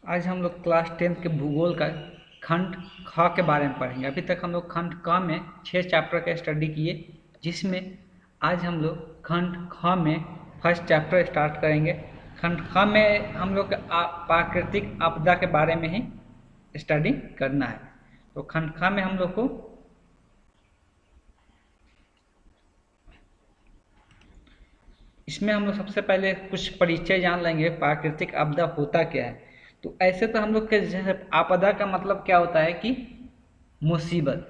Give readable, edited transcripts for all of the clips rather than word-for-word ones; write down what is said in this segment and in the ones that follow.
आज हम लोग क्लास 10 के भूगोल का खंड ख के बारे में पढ़ेंगे। अभी तक हम लोग खंड क में 6 चैप्टर का स्टडी किए, जिसमें आज हम लोग खंड ख में फर्स्ट चैप्टर स्टार्ट करेंगे। खंड ख में हम लोग प्राकृतिक आपदा के बारे में ही स्टडी करना है। तो खंड ख में हम लोग को इसमें हम लोग सबसे पहले कुछ परिचय जान लेंगे, प्राकृतिक आपदा होता क्या है। तो ऐसे तो हम लोग के जैसे आपदा का मतलब क्या होता है कि मुसीबत।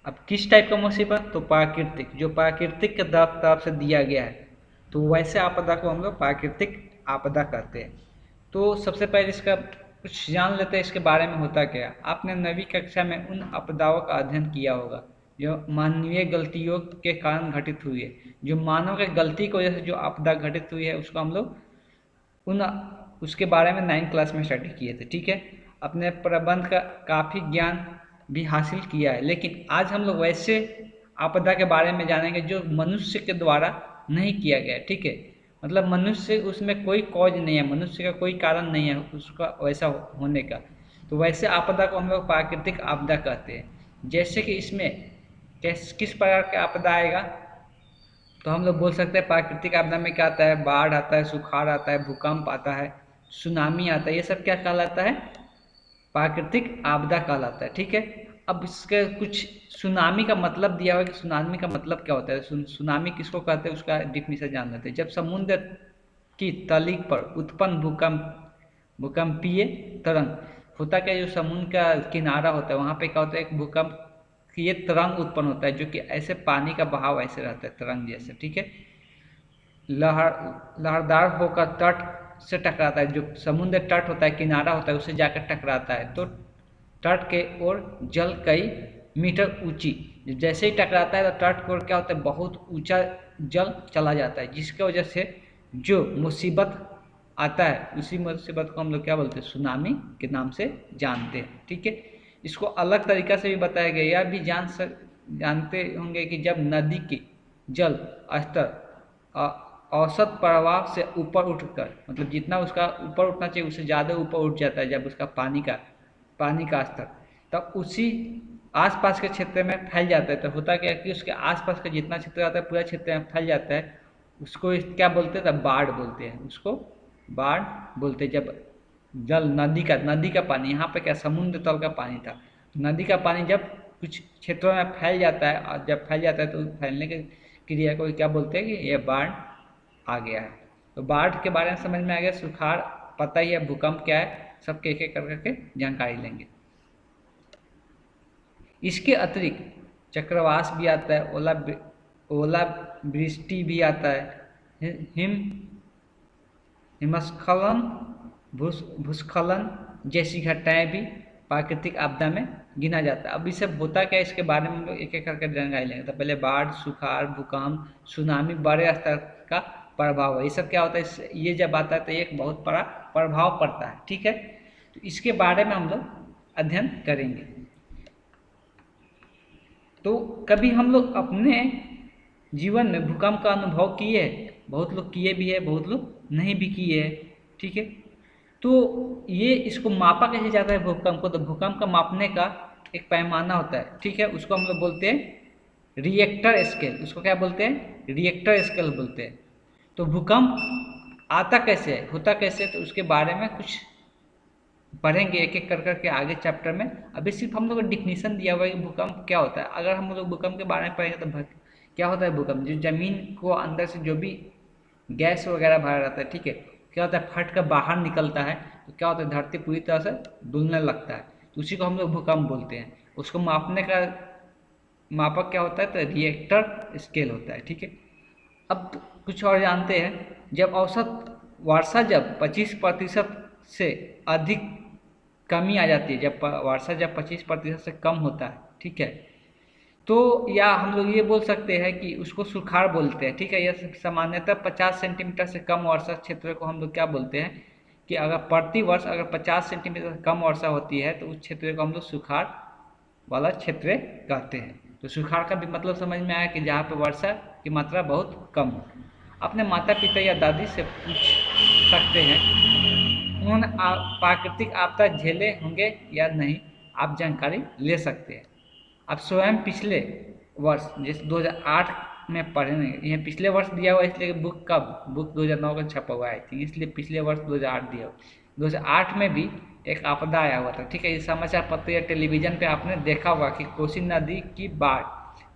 अब किस टाइप का मुसीबत? तो प्राकृतिक, जो प्राकृतिक के तरफ से दिया गया है, तो वैसे आपदा को हम लोग प्राकृतिक आपदा कहते हैं। तो सबसे पहले इसका कुछ जान लेते हैं, इसके बारे में होता क्या है। आपने 9वीं कक्षा में उन आपदाओं का अध्ययन किया होगा जो मानवीय गलतियों के कारण घटित हुई है। जो मानव के गलती की वजह से जो आपदा घटित हुई है, उसको हम लोग उन उसके बारे में 9th क्लास में स्टडी किए थे। ठीक है, अपने प्रबंध का काफ़ी ज्ञान भी हासिल किया है, लेकिन आज हम लोग वैसे आपदा के बारे में जानेंगे जो मनुष्य के द्वारा नहीं किया गया। ठीक है, मतलब मनुष्य उसमें कोई कॉज नहीं है, मनुष्य का कोई कारण नहीं है उसका वैसा होने का। तो वैसे आपदा को हम लोग प्राकृतिक आपदा कहते हैं। जैसे कि इसमें किस प्रकार का आपदा आएगा, तो हम लोग बोल सकते हैं प्राकृतिक आपदा में क्या आता है? बाढ़ आता है, सुखाड़ आता है, भूकंप आता है, सुनामी आता है। ये सब क्या कहलाता है? प्राकृतिक आपदा कहलाता है। ठीक है, अब इसके कुछ सुनामी का मतलब दिया हुआ है कि सुनामी का मतलब क्या होता है। सुनामी किसको कहते हैं, उसका डिफिनीशन जान लेते हैं। जब समुद्र की तली पर उत्पन्न भूकंपीय तरंग होता क्या, जो समुद्र का किनारा होता है वहाँ पे क्या होता है, एक भूकंप कि ये तरंग उत्पन्न होता है, जो कि ऐसे पानी का बहाव ऐसे रहता है तरंग जैसे। ठीक है, लहरदार होकर तट से टकराता है। जो समुद्र तट होता है, किनारा होता है, उससे जाकर टकराता है, तो तट के ओर जल कई मीटर ऊंची जैसे ही टकराता है, तो तट की ओर क्या होता है, बहुत ऊंचा जल चला जाता है, जिसकी वजह से जो मुसीबत आता है, उसी मुसीबत को हम लोग क्या बोलते हैं, सुनामी के नाम से जानते हैं। ठीक है, इसको अलग तरीका से भी बताया गया। यह भी जानते होंगे कि जब नदी के जल स्तर औसत प्रवाह से ऊपर उठकर, मतलब जितना उसका ऊपर उठना चाहिए उससे ज़्यादा ऊपर उठ जाता है, जब उसका पानी का स्तर, तब उसी आसपास के क्षेत्र में फैल जाता है। तो होता क्या है कि उसके आसपास का जितना क्षेत्र आता है पूरा क्षेत्र में फैल जाता है। उसको क्या बोलते हैं, तब बाढ़ बोलते हैं, उसको बाढ़ बोलते हैं। जब जल नदी का पानी, यहाँ पे क्या समुद्र तल का पानी था, नदी का पानी जब कुछ क्षेत्रों में फैल जाता है, और जब फैल जाता है तो फैलने की क्रिया को क्या बोलते हैं कि यह बाढ़ आ गया है। तो बाढ़ के बारे में समझ में आ गया, सुखाड़ पता ही है, भूकंप क्या है, सबके एक एक करके जानकारी लेंगे। इसके अतिरिक्त चक्रवात भी आता है, ओला वृष्टि भी आता है, हिमस्खलन, भूस्खलन जैसी घटनाएं भी प्राकृतिक आपदा में गिना जाता है। अब इसे होता क्या है, इसके बारे में हम लोग एक एक करके जानकारी लेंगे। तो पहले बाढ़, सुखाड़, भूकंप, सुनामी, बड़े स्तर का प्रभाव है। ये सब क्या होता है, ये जब आता है तो एक बहुत बड़ा प्रभाव पड़ता है। ठीक है, तो इसके बारे में हम लोग अध्ययन करेंगे। तो कभी हम लोग अपने जीवन में भूकंप का अनुभव किए हैं, बहुत लोग किए भी है, बहुत लोग नहीं भी किए हैं। ठीक है, तो ये इसको मापा कैसे जाता है भूकंप को? तो भूकंप का मापने का एक पैमाना होता है। ठीक है, उसको हम लोग बोलते हैं रिएक्टर स्केल। उसको क्या बोलते हैं? रिएक्टर स्केल बोलते हैं। तो भूकंप आता कैसे है, होता कैसे है, तो उसके बारे में कुछ पढ़ेंगे एक एक कर करके आगे चैप्टर में। अभी सिर्फ हम लोग को डिफिनीशन दिया हुआ है कि भूकंप क्या होता है। अगर हम लोग भूकंप के बारे में पढ़ेंगे तो क्या होता है भूकंप, जो जमीन को अंदर से जो भी गैस वगैरह भरा रहता है, ठीक है, क्या होता है, फट कर बाहर निकलता है, तो क्या होता है, धरती पूरी तरह से डुलने लगता है, तो उसी को हम लोग भूकंप बोलते हैं। उसको मापने का मापक क्या होता है, तो रिएक्टर स्केल होता है। ठीक है, अब कुछ और जानते हैं। जब औसत वर्षा जब 25% से अधिक कमी आ जाती है, जब वर्षा जब 25% से कम होता है, ठीक है, तो या हम लोग ये बोल सकते हैं कि उसको सुखाड़ बोलते हैं। ठीक है, यह सामान्यतः 50 सेंटीमीटर से कम वर्षा क्षेत्र को हम लोग क्या बोलते हैं कि अगर प्रति वर्ष अगर 50 सेंटीमीटर से कम वर्षा होती है, तो उस क्षेत्र को हम लोग सुखाड़ वाला क्षेत्र कहते हैं। तो सुखाड़ का भी मतलब समझ में आया कि जहाँ पे वर्षा की मात्रा बहुत कम हो। अपने माता पिता या दादी से पूछ सकते हैं, उन्होंने प्राकृतिक आपदा झेले होंगे या नहीं, आप जानकारी ले सकते हैं। आप स्वयं पिछले वर्ष जैसे 2008 में पढ़े नहीं, ये पिछले वर्ष दिया हुआ है इसलिए बुक कब, बुक 2009 का छपा हुआ है थी, इसलिए पिछले वर्ष 2008 दिया हुआ। 2008 में भी एक आपदा आया हुआ था, ठीक है। इस समाचार पत्र या टेलीविजन पे आपने देखा होगा कि कोसी नदी की बाढ़,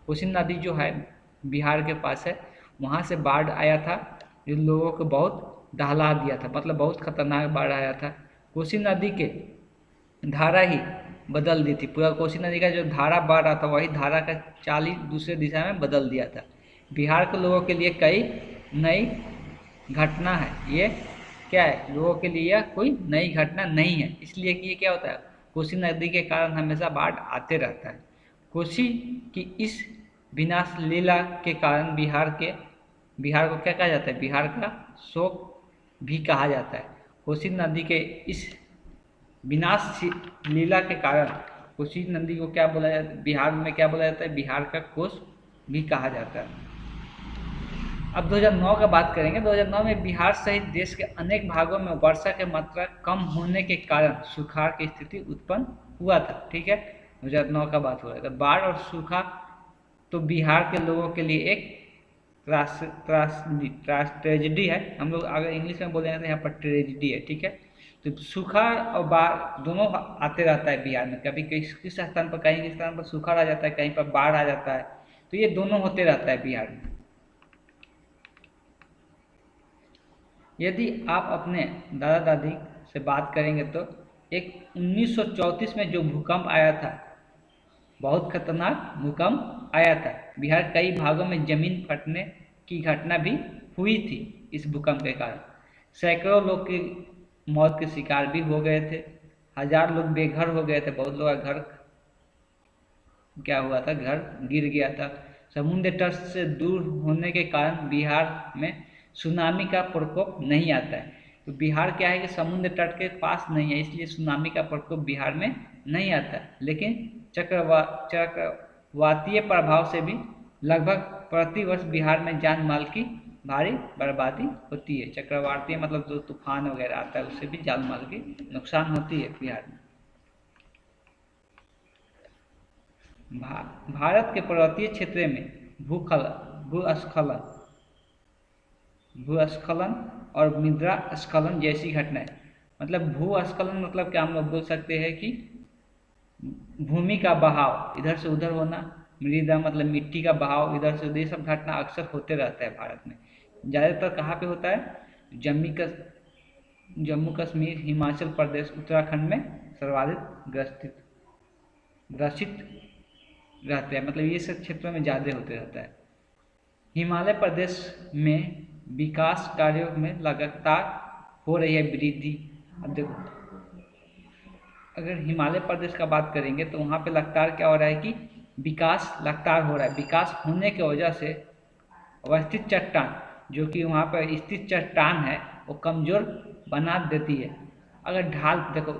कोसी नदी जो है बिहार के पास है, वहाँ से बाढ़ आया था, जो लोगों को बहुत दहला दिया था, मतलब बहुत खतरनाक बाढ़ आया था। कोसी नदी के धारा ही बदल दी थी, पूरा कोसी नदी का जो धारा बह रहा था वही धारा का चाल ही दूसरे दिशा में बदल दिया था। बिहार के लोगों के लिए कई नई घटना है, ये क्या है, लोगों के लिए यह कोई नई घटना नहीं है, इसलिए कि ये क्या होता है, कोसी नदी के कारण हमेशा बाढ़ आते रहता है। कोसी की इस विनाश लीला के कारण बिहार को क्या कहा जाता है, बिहार का शोक भी कहा जाता है। कोसी नदी के इस विनाश लीला के कारण कोसी नदी को क्या बोला जाता है, बिहार में क्या बोला जाता है, बिहार का कोस भी कहा जाता है। अब 2009 का बात करेंगे। 2009 में बिहार सहित देश के अनेक भागों में वर्षा की मात्रा कम होने के कारण सुखाड़ की स्थिति उत्पन्न हुआ था, ठीक है। 2009 का बात हो रहा है, तो बाढ़ और सूखा तो बिहार के लोगों के लिए एक ट्रेजिडी है, हम लोग अगर इंग्लिश में बोले तो यहाँ पर ट्रेजिडी है, ठीक है। तो सूखा और बाढ़ दोनों आते रहता है बिहार में, कभी किस स्थान पर, कहीं स्थान पर सूखा आ जाता है, कहीं पर बाढ़ आ जाता है, तो ये दोनों होते रहता है बिहार में। यदि आप अपने दादा दादी से बात करेंगे तो एक 1934 में जो भूकंप आया था, बहुत खतरनाक भूकंप आया था, बिहार कई भागों में जमीन फटने की घटना भी हुई थी। इस भूकंप के कारण सैकड़ों लोग की मौत के शिकार भी हो गए थे, हजार लोग बेघर हो गए थे, बहुत लोग का घर क्या हुआ था, घर गिर गया था। समुद्र तट से दूर होने के कारण बिहार में सुनामी का प्रकोप नहीं आता है। तो बिहार क्या है कि समुद्र तट के पास नहीं है, इसलिए सुनामी का प्रकोप बिहार में नहीं आता है। लेकिन चक्रवातीय प्रभाव से भी लगभग प्रति वर्ष बिहार में जान माल की भारी बर्बादी होती है। चक्रवातीय मतलब जो तूफान वगैरह आता है उससे भी जान माल की नुकसान होती है बिहार में। भारत के पर्वतीय क्षेत्र में भूस्खलन और मृदा स्खलन जैसी घटनाएं, मतलब भूस्खलन मतलब क्या हम लोग बोल सकते हैं कि भूमि का बहाव इधर से उधर होना, मृदा मतलब मिट्टी का बहाव इधर से उधर, ये सब घटना अक्सर होते रहता है भारत में। ज़्यादातर कहाँ पे होता है, जम्मू कश्मीर, हिमाचल प्रदेश, उत्तराखंड में सर्वाधिक ग्रसित रहते हैं, मतलब ये सब क्षेत्रों में ज़्यादा होते रहता है। हिमालय प्रदेश में विकास कार्यों में लगातार हो रही है वृद्धि। अब देखो, अगर हिमालय प्रदेश का बात करेंगे तो वहाँ पे लगातार क्या हो रहा है कि विकास लगातार हो रहा है। विकास होने की वजह से अवस्थित चट्टान, जो कि वहाँ पर स्थित चट्टान है, वो कमज़ोर बना देती है। अगर ढाल देखो,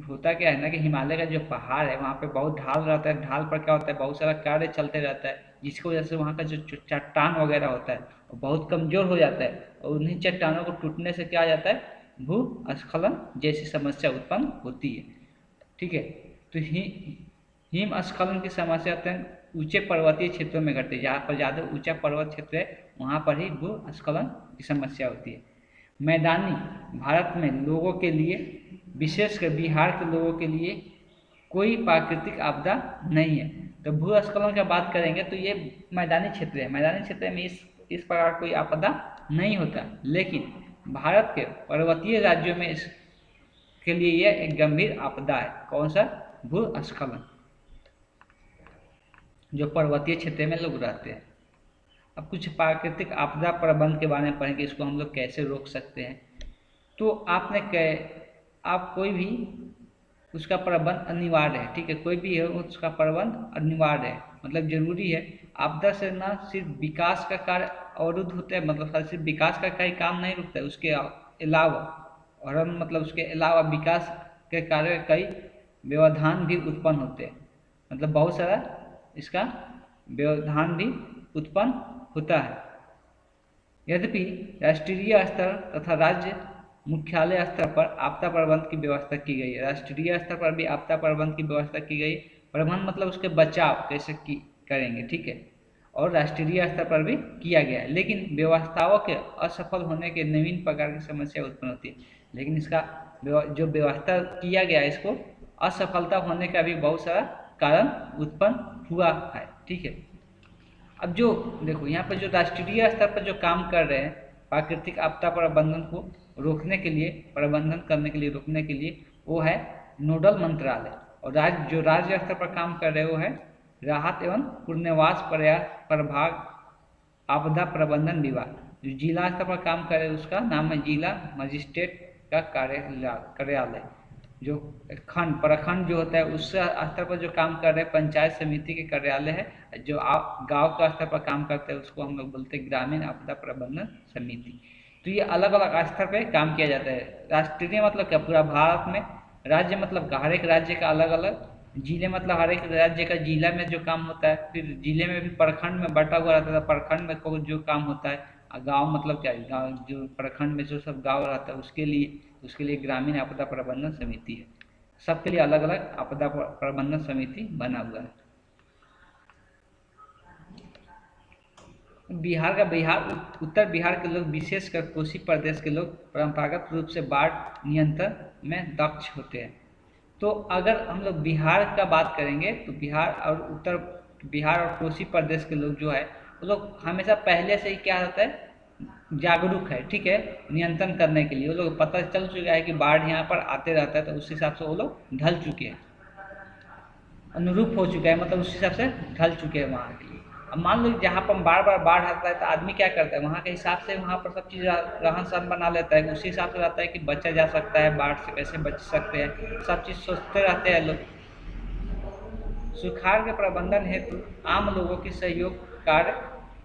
होता क्या है ना कि हिमालय का जो पहाड़ है वहाँ पे बहुत ढाल रहता है, ढाल पर क्या होता है, बहुत सारा कार्य चलते रहता है, जिसकी वजह से वहाँ का जो चट्टान वगैरह होता है वो बहुत कमज़ोर हो जाता है, और उन्हीं चट्टानों को टूटने से क्या आ जाता है, भूस्खलन जैसी समस्या उत्पन्न होती है, ठीक है। तो हिमस्खलन की समस्या अत्यंत ऊंचे पर्वतीय क्षेत्रों में घटती है, जहाँ पर ज़्यादा ऊंचा पर्वत क्षेत्र है वहाँ पर ही भूस्खलन की समस्या होती है। मैदानी भारत में लोगों के लिए, विशेषकर बिहार के लोगों के लिए कोई प्राकृतिक आपदा नहीं है। तो भूस्खलन की बात करेंगे तो ये मैदानी क्षेत्र है, मैदानी क्षेत्र में इस प्रकार कोई आपदा नहीं होता, लेकिन भारत के पर्वतीय राज्यों में इसके लिए यह एक गंभीर आपदा है। कौन सा, भूस्खलन, जो पर्वतीय क्षेत्र में लोग रहते हैं। अब कुछ प्राकृतिक आपदा प्रबंध के बारे में पढ़ेंगे, इसको हम लोग कैसे रोक सकते हैं। तो आप कोई भी उसका प्रबंध अनिवार्य है, ठीक है, कोई भी है उसका प्रबंध अनिवार्य है, मतलब जरूरी है। आपदा से न सिर्फ विकास का कार्य अवरुद्ध होता है, मतलब सिर्फ विकास का कई काम नहीं रुकता है, उसके अलावा और मतलब उसके अलावा विकास के कार्य कई व्यवधान भी उत्पन्न होते हैं, मतलब बहुत सारा इसका व्यवधान भी उत्पन्न होता है। यद्यपि राष्ट्रीय स्तर तथा राज्य मुख्यालय स्तर पर आपदा प्रबंधन की व्यवस्था की गई है। राष्ट्रीय स्तर पर भी आपदा प्रबंधन की व्यवस्था की गई। प्रबंधन मतलब उसके बचाव कैसे की करेंगे, ठीक है। और राष्ट्रीय स्तर पर भी किया गया है, लेकिन व्यवस्थाओं के असफल होने के नवीन प्रकार की समस्या उत्पन्न होती है। लेकिन इसका जो व्यवस्था किया गया है, इसको असफलता होने का भी बहुत सारा कारण उत्पन्न हुआ है, ठीक है। अब जो देखो यहाँ पर जो राष्ट्रीय स्तर पर जो काम कर रहे हैं प्राकृतिक आपदा प्रबंधन को रोकने के लिए, प्रबंधन करने के लिए, रोकने के लिए, वो है नोडल मंत्रालय। और जो राज्य स्तर पर काम कर रहे हैं वो है राहत एवं पुनर्वास प्रभाग आपदा प्रबंधन विभाग। जो जिला स्तर पर काम कर रहे हैं उसका नाम है जिला मजिस्ट्रेट का कार्यालय। जो खंड प्रखंड जो होता है उस स्तर पर जो काम कर रहे हैं पंचायत समिति के कार्यालय है। जो आप गांव का स्तर पर काम करते हैं उसको हम लोग बोलते हैं ग्रामीण आपदा प्रबंधन समिति। तो ये अलग अलग स्तर पे काम किया जाता है। राष्ट्रीय मतलब क्या, पूरा भारत में। राज्य मतलब हर एक राज्य का अलग अलग। जिले मतलब हर एक राज्य का जिला में जो काम होता है। फिर जिले में भी प्रखंड में बटा हुआ रहता है, प्रखंड में को जो काम होता है। गांव मतलब क्या है, गांव जो प्रखंड में जो सब गांव रहता है उसके लिए ग्रामीण आपदा प्रबंधन समिति है। सबके लिए अलग अलग आपदा प्रबंधन समिति बना हुआ है। उत्तर बिहार के लोग, विशेषकर कोसी प्रदेश के लोग परंपरागत रूप से बाढ़ नियंत्रण में दक्ष होते हैं। तो अगर हम लोग बिहार का बात करेंगे तो बिहार और कोसी प्रदेश के लोग जो है वो लोग हमेशा पहले से ही क्या होता है, जागरूक है, ठीक है। नियंत्रण करने के लिए वो लोग पता चल चुका है कि बाढ़ यहाँ पर आते रहता है, तो उस हिसाब से वो लोग ढल चुके हैं, अनुरूप हो चुका है, मतलब उस हिसाब से ढल चुके हैं वहाँ के लिए। अब मान लो जहाँ पर बार बार बाढ़ आता है तो आदमी क्या करता है, वहाँ के हिसाब से वहाँ पर सब चीज़ रहन सहन बना लेता है, उसी हिसाब से रहता है कि बचा जा सकता है, बाढ़ से कैसे बच सकते हैं, सब चीज़ सोचते रहते हैं लोग। सुखाड़ के प्रबंधन हेतु आम लोगों की सहयोग कार्य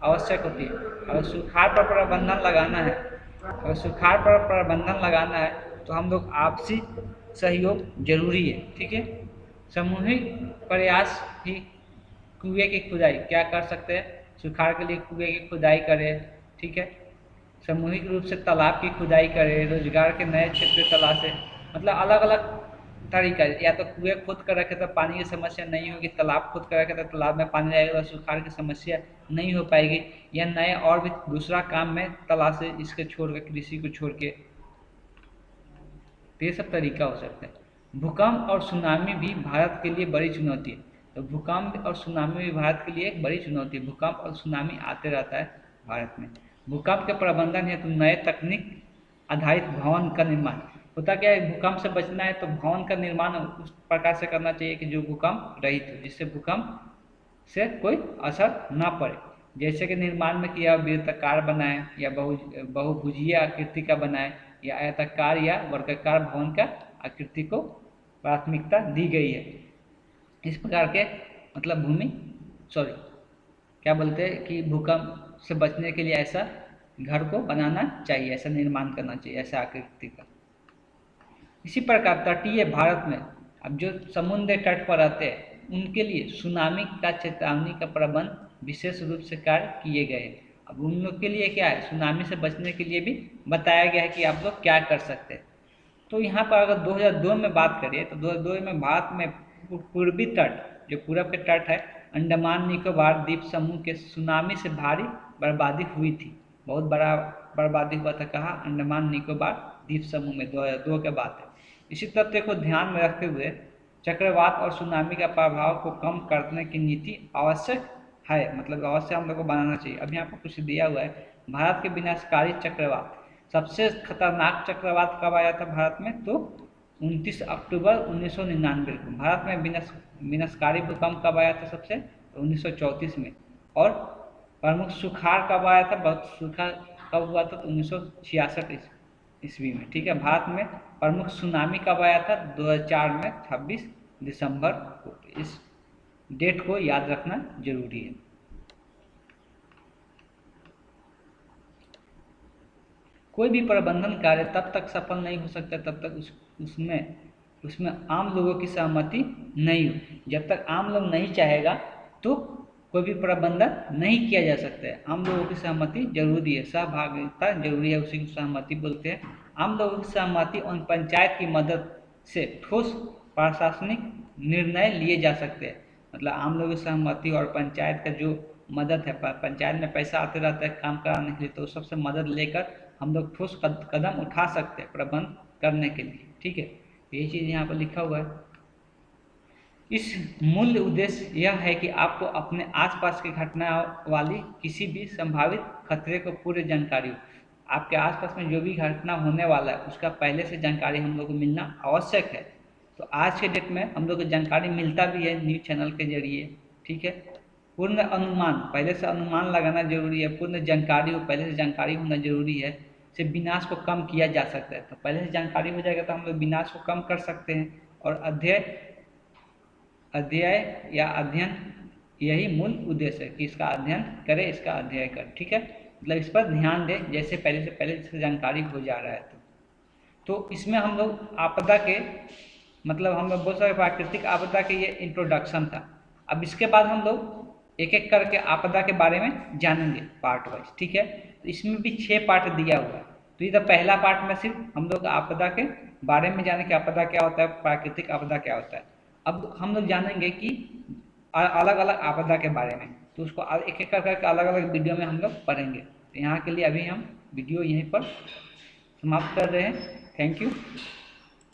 आवश्यक होती है। अगर सुखाड़ पर प्रबंधन लगाना है तो हम लोग आपसी सहयोग जरूरी है, ठीक है। सामूहिक प्रयास ही कुएं की खुदाई क्या कर सकते हैं, सुखाड़ के लिए कुएं की खुदाई करें, ठीक है। सामूहिक रूप से तालाब की खुदाई करें, रोजगार के नए क्षेत्र तलाशें, मतलब अलग अलग तरीका। या तो कुएं खोद कर रखे तो पानी की समस्या नहीं होगी, तालाब खोद कर रखे तो तालाब में पानी रहेगा तो सुखाड़ की समस्या नहीं हो पाएगी। या नए और भी दूसरा काम में तलाशे, इसके छोड़ के, कृषि को छोड़ के, तो ये सब तरीका हो सकते हैं। भूकंप और सुनामी भी भारत के लिए बड़ी चुनौती है। तो भूकंप और सुनामी भी भारत के लिए एक बड़ी चुनौती है। भूकंप और सुनामी आते रहता है भारत में। भूकंप के प्रबंधन हेतु नए तकनीक आधारित भवन का निर्माण होता क्या है, भूकंप से बचना है तो भवन का निर्माण उस प्रकार से करना चाहिए कि जो भूकंप रहित हो, जिससे भूकंप से कोई असर ना पड़े। जैसे कि निर्माण में किया वृत्ताकार बनाए या बहुभुजीय आकृति का बनाए या आयताकार या वर्गाकार भवन का आकृति को प्राथमिकता दी गई है। इस प्रकार के मतलब क्या बोलते हैं कि भूकंप से बचने के लिए ऐसा घर को बनाना चाहिए, ऐसा निर्माण करना चाहिए, ऐसा आकृति का। इसी प्रकार तटीय भारत में अब जो समुद्र तट पर रहते हैं उनके लिए सुनामी का चेतावनी का प्रबंध विशेष रूप से कार्य किए गए। अब उन लोग के लिए क्या है, सुनामी से बचने के लिए भी बताया गया है कि आप लोग क्या कर सकते हैं। तो यहाँ पर अगर 2002 में बात करिए तो 2002 में भारत में पूर्वी तट, जो पूरब के तट है, अंडमान निकोबार द्वीप समूह के सुनामी से भारी बर्बादी हुई थी। बहुत बड़ा बर्बादी हुआ था, कहाँ, अंडमान निकोबार द्वीप समूह में 2002 के बात है। इसी तथ्य को ध्यान में रखते हुए चक्रवात और सुनामी का प्रभाव को कम करने की नीति आवश्यक है, मतलब अवश्य हम लोग को बनाना चाहिए। अब यहाँ पर कुछ दिया हुआ है, भारत के विनाशकारी चक्रवात। सबसे खतरनाक चक्रवात कब आया था भारत में, तो 29 अक्टूबर 1999 को। भारत में विनाशकारी भूकंप कब आया था सबसे, 1934 में। और प्रमुख सुखाड़ कब आया था, बहुत सूखा कब हुआ था, तो 1966 ईस्वी में, ठीक है। भारत में प्रमुख सुनामी कब आया था, 2004 में 26 दिसंबर को। इस डेट को याद रखना जरूरी है। कोई भी प्रबंधन कार्य तब तक सफल नहीं हो सकता तब तक उसमें आम लोगों की सहमति नहीं हो। जब तक आम लोग नहीं चाहेगा तो कोई भी प्रबंधन नहीं किया जा सकता है। आम लोगों की सहमति जरूरी है, सहभागिता जरूरी है, उसी को सहमति बोलते हैं। आम लोगों की सहमति और पंचायत की मदद से ठोस प्रशासनिक निर्णय लिए जा सकते हैं। मतलब आम लोगों की सहमति और पंचायत का जो मदद है, पंचायत में पैसा आते रहता है काम कराने के लिए, तो सबसे मदद लेकर हम लोग ठोस कदम उठा सकते हैं प्रबंध करने के लिए। ठीक है, यही चीज़ यहाँ पर लिखा हुआ है। इस मूल उद्देश्य यह है कि आपको अपने आसपास की घटना वाली किसी भी संभावित खतरे को पूरी जानकारी हो। आपके आसपास में जो भी घटना होने वाला है उसका पहले से जानकारी हम लोग को मिलना आवश्यक है। तो आज के डेट में हम लोग को जानकारी मिलता भी है न्यूज़ चैनल के जरिए। ठीक है, पूर्ण अनुमान, पहले से अनुमान लगाना जरूरी है, पूर्ण जानकारी हो, पहले से जानकारी होना जरूरी है। से विनाश को कम किया जा सकता है। तो पहले से जानकारी हो जाएगा तो हम लोग विनाश को कम कर सकते हैं। और अध्यय या अध्ययन, यही मूल उद्देश्य है कि इसका अध्ययन करें, इसका अध्ययन करें। ठीक है, मतलब इस पर ध्यान दें जैसे पहले से जानकारी हो जा रहा है। तो इसमें हम लोग आपदा के, मतलब हम लोग बहुत सारे प्राकृतिक आपदा के ये इंट्रोडक्शन था। अब इसके बाद हम लोग एक एक करके आपदा के बारे में जानेंगे पार्ट वाइज। ठीक है, तो इसमें भी 6 पार्ट दिया हुआ है। तो इधर पहला पार्ट में सिर्फ हम लोग आपदा के बारे में जाने कि आपदा क्या होता है, प्राकृतिक आपदा क्या होता है। अब हम लोग जानेंगे कि अलग अलग आपदा के बारे में, तो उसको एक एक करके अलग अलग वीडियो में हम लोग पढ़ेंगे। तो यहाँ के लिए अभी हम वीडियो यहीं पर समाप्त कर रहे हैं। Thank you.